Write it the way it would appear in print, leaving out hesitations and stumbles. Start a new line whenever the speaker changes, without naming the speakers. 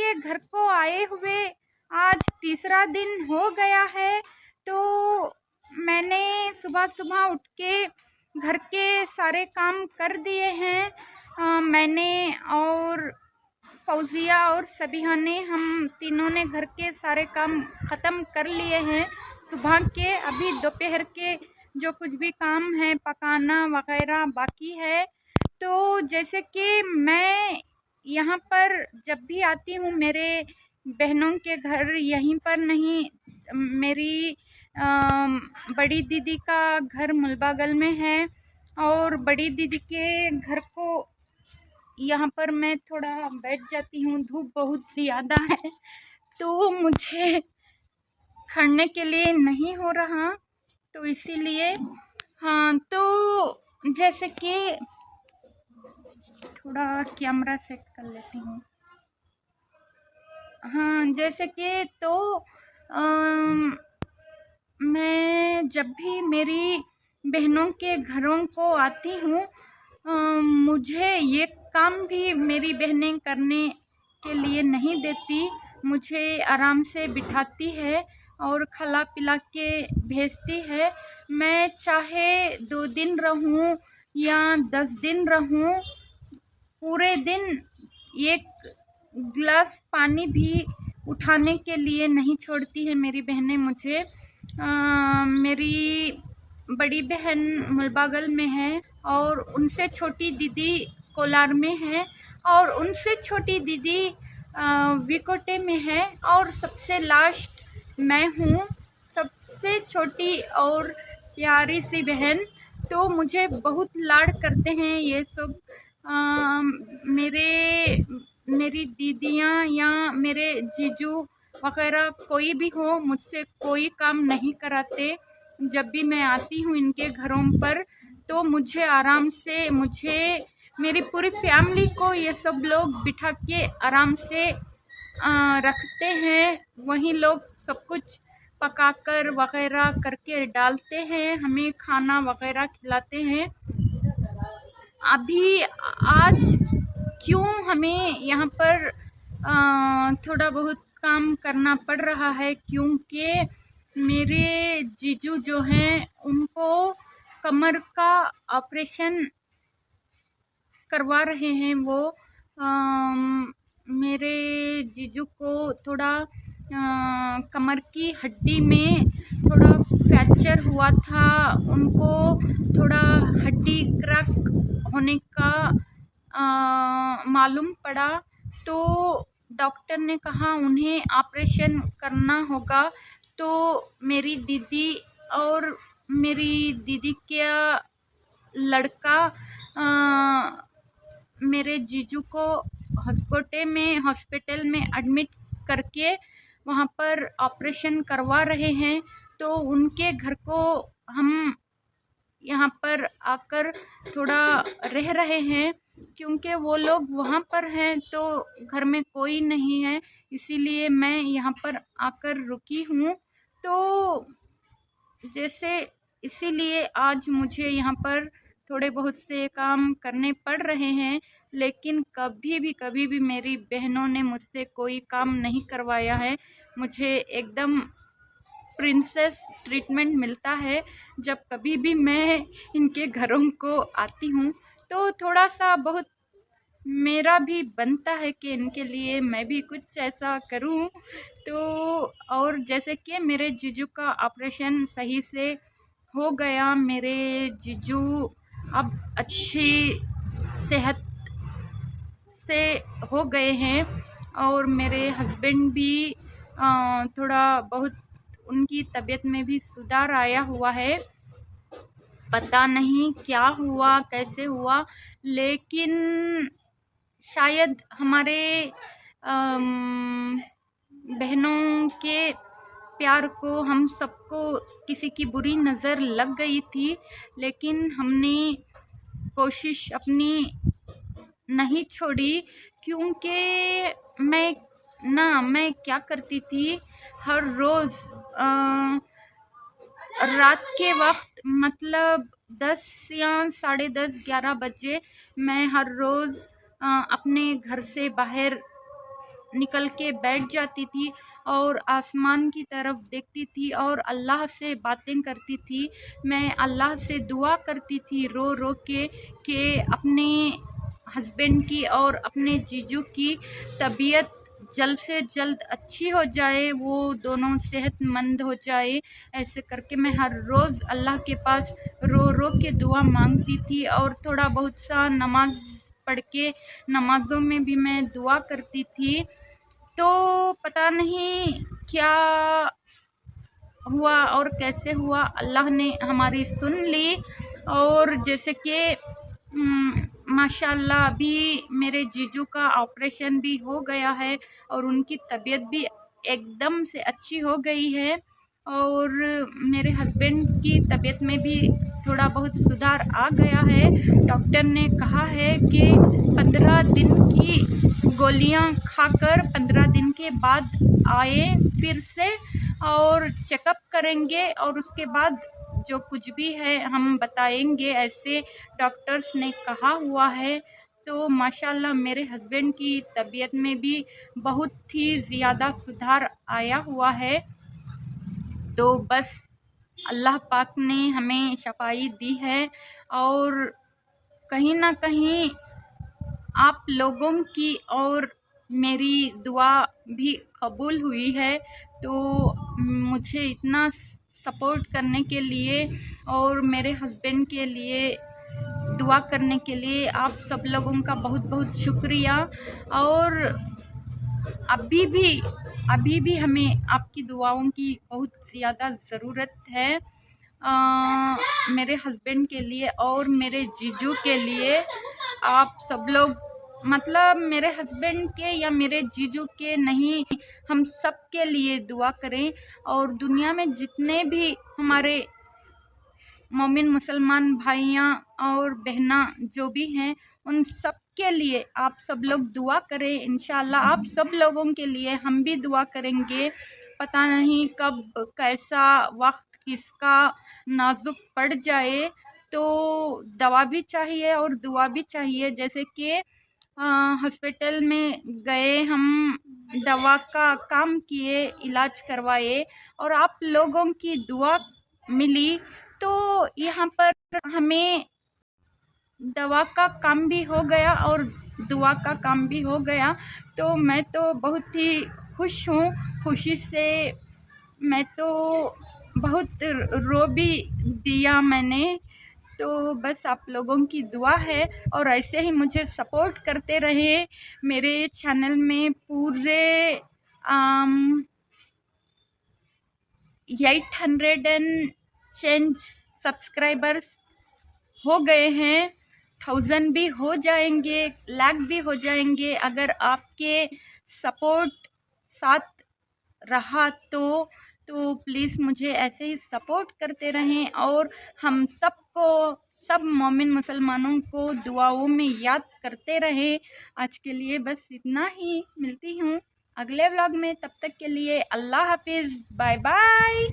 के घर को आए हुए आज तीसरा दिन हो गया है। तो मैंने सुबह सुबह उठ के घर के सारे काम कर दिए हैं। मैंने और फौजिया और सबिहा ने, हम तीनों ने घर के सारे काम ख़त्म कर लिए हैं सुबह के। अभी दोपहर के जो कुछ भी काम है पकाना वगैरह बाकी है। तो जैसे कि मैं यहाँ पर जब भी आती हूँ, मेरे बहनों के घर यहीं पर नहीं, मेरी बड़ी दीदी का घर मुलबागल में है और बड़ी दीदी के घर को यहाँ पर मैं थोड़ा बैठ जाती हूँ, धूप बहुत ज़्यादा है तो मुझे खड़ने के लिए नहीं हो रहा, तो इसीलिए हाँ। तो जैसे कि थोड़ा कैमरा सेट कर लेती हूँ। हाँ, जैसे कि तो मैं जब भी मेरी बहनों के घरों को आती हूँ, मुझे ये काम भी मेरी बहनें करने के लिए नहीं देती, मुझे आराम से बिठाती है और खिला पिला के भेजती है। मैं चाहे 2 दिन रहूं या 10 दिन रहूं, पूरे दिन एक गिलास पानी भी उठाने के लिए नहीं छोड़ती है मेरी बहनें मुझे। मेरी बड़ी बहन मुलबागल में है और उनसे छोटी दीदी कोलार में है और उनसे छोटी दीदी विकोटे में है और सबसे लास्ट मैं हूँ, सबसे छोटी और प्यारी सी बहन। तो मुझे बहुत लाड करते हैं ये सब। मेरी दीदियाँ या मेरे जीजू वगैरह कोई भी हो, मुझसे कोई काम नहीं कराते। जब भी मैं आती हूँ इनके घरों पर तो मुझे आराम से, मुझे मेरी पूरी फैमिली को ये सब लोग बिठा के आराम से रखते हैं। वहीं लोग सब कुछ पकाकर वगैरह करके डालते हैं, हमें खाना वगैरह खिलाते हैं। अभी आज क्यों हमें यहाँ पर थोड़ा बहुत काम करना पड़ रहा है, क्योंकि मेरे जीजू जो हैं उनको कमर का ऑपरेशन करवा रहे हैं। वो मेरे जीजू को थोड़ा कमर की हड्डी में थोड़ा फ्रैक्चर हुआ था, उनको थोड़ा हड्डी क्रैक होने का मालूम पड़ा, तो डॉक्टर ने कहा उन्हें ऑपरेशन करना होगा। तो मेरी दीदी और मेरी दीदी का लड़का मेरे जीजू को हॉस्पिटल में एडमिट करके वहाँ पर ऑपरेशन करवा रहे हैं। तो उनके घर को हम यहाँ पर आकर थोड़ा रह रहे हैं, क्योंकि वो लोग वहाँ पर हैं तो घर में कोई नहीं है, इसीलिए मैं यहाँ पर आकर रुकी हूँ। तो जैसे इसीलिए आज मुझे यहाँ पर थोड़े बहुत से काम करने पड़ रहे हैं, लेकिन कभी भी मेरी बहनों ने मुझसे कोई काम नहीं करवाया है। मुझे एकदम प्रिंसेस ट्रीटमेंट मिलता है जब कभी भी मैं इनके घरों को आती हूँ। तो थोड़ा सा बहुत मेरा भी बनता है कि इनके लिए मैं भी कुछ ऐसा करूं। तो और जैसे कि मेरे जीजू का ऑपरेशन सही से हो गया, मेरे जीजू अब अच्छी सेहत से हो गए हैं और मेरे हस्बैंड भी थोड़ा बहुत उनकी तबीयत में भी सुधार आया हुआ है। पता नहीं क्या हुआ, कैसे हुआ, लेकिन शायद हमारे बहनों के प्यार को हम सबको किसी की बुरी नज़र लग गई थी, लेकिन हमने कोशिश अपनी नहीं छोड़ी। क्योंकि मैं क्या करती थी, हर रोज़ रात के वक्त, मतलब 10 या 10:30 11 बजे मैं हर रोज़ अपने घर से बाहर निकल के बैठ जाती थी और आसमान की तरफ देखती थी और अल्लाह से बातें करती थी। मैं अल्लाह से दुआ करती थी रो रो के कि अपने हस्बैंड की और अपने जीजू की तबीयत जल्द से जल्द अच्छी हो जाए, वो दोनों सेहतमंद हो जाए। ऐसे करके मैं हर रोज़ अल्लाह के पास रो रो के दुआ मांगती थी और थोड़ा बहुत सा नमाज पढ़ के नमाज़ों में भी मैं दुआ करती थी। तो पता नहीं क्या हुआ और कैसे हुआ, अल्लाह ने हमारी सुन ली। और जैसे कि माशाल्लाह अभी मेरे जीजू का ऑपरेशन भी हो गया है और उनकी तबीयत भी एकदम से अच्छी हो गई है और मेरे हस्बैंड की तबीयत में भी थोड़ा बहुत सुधार आ गया है। डॉक्टर ने कहा है कि 15 दिन की गोलियां खाकर 15 दिन के बाद आए फिर से और चेकअप करेंगे और उसके बाद जो कुछ भी है हम बताएंगे, ऐसे डॉक्टर्स ने कहा हुआ है। तो माशाल्लाह मेरे हस्बैंड की तबीयत में भी बहुत ही ज़्यादा सुधार आया हुआ है। तो बस अल्लाह पाक ने हमें शफाई दी है और कहीं ना कहीं आप लोगों की और मेरी दुआ भी कबूल हुई है। तो मुझे इतना सपोर्ट करने के लिए और मेरे हस्बैंड के लिए दुआ करने के लिए आप सब लोगों का बहुत बहुत शुक्रिया। और अभी भी हमें आपकी दुआओं की बहुत ज़्यादा ज़रूरत है, मेरे हस्बैंड के लिए और मेरे जीजू के लिए। आप सब लोग मतलब मेरे हस्बैंड के या मेरे जीजू के नहीं, हम सब के लिए दुआ करें और दुनिया में जितने भी हमारे मोमिन मुसलमान भाइयाँ और बहना जो भी हैं उन सब के लिए आप सब लोग दुआ करें। इंशाल्लाह आप सब लोगों के लिए हम भी दुआ करेंगे। पता नहीं कब कैसा वक्त किसका नाजुक पड़ जाए, तो दवा भी चाहिए और दुआ भी चाहिए। जैसे कि हॉस्पिटल में गए, हम दवा का काम किए, इलाज करवाए और आप लोगों की दुआ मिली, तो यहाँ पर हमें दवा का काम भी हो गया और दुआ का काम भी हो गया। तो मैं तो बहुत ही खुश हूँ, खुशी से मैं तो बहुत रो भी दिया मैंने। तो बस आप लोगों की दुआ है और ऐसे ही मुझे सपोर्ट करते रहे। मेरे चैनल में पूरे 800 एंड चेंज सब्सक्राइबर्स हो गए हैं, 1000 भी हो जाएंगे, लाख भी हो जाएंगे अगर आपके सपोर्ट साथ रहा तो प्लीज़ मुझे ऐसे ही सपोर्ट करते रहें और हम सबको, सब मोमिन मुसलमानों को दुआओं में याद करते रहें। आज के लिए बस इतना ही, मिलती हूँ अगले व्लॉग में, तब तक के लिए अल्लाह हाफिज़, बाय बाय।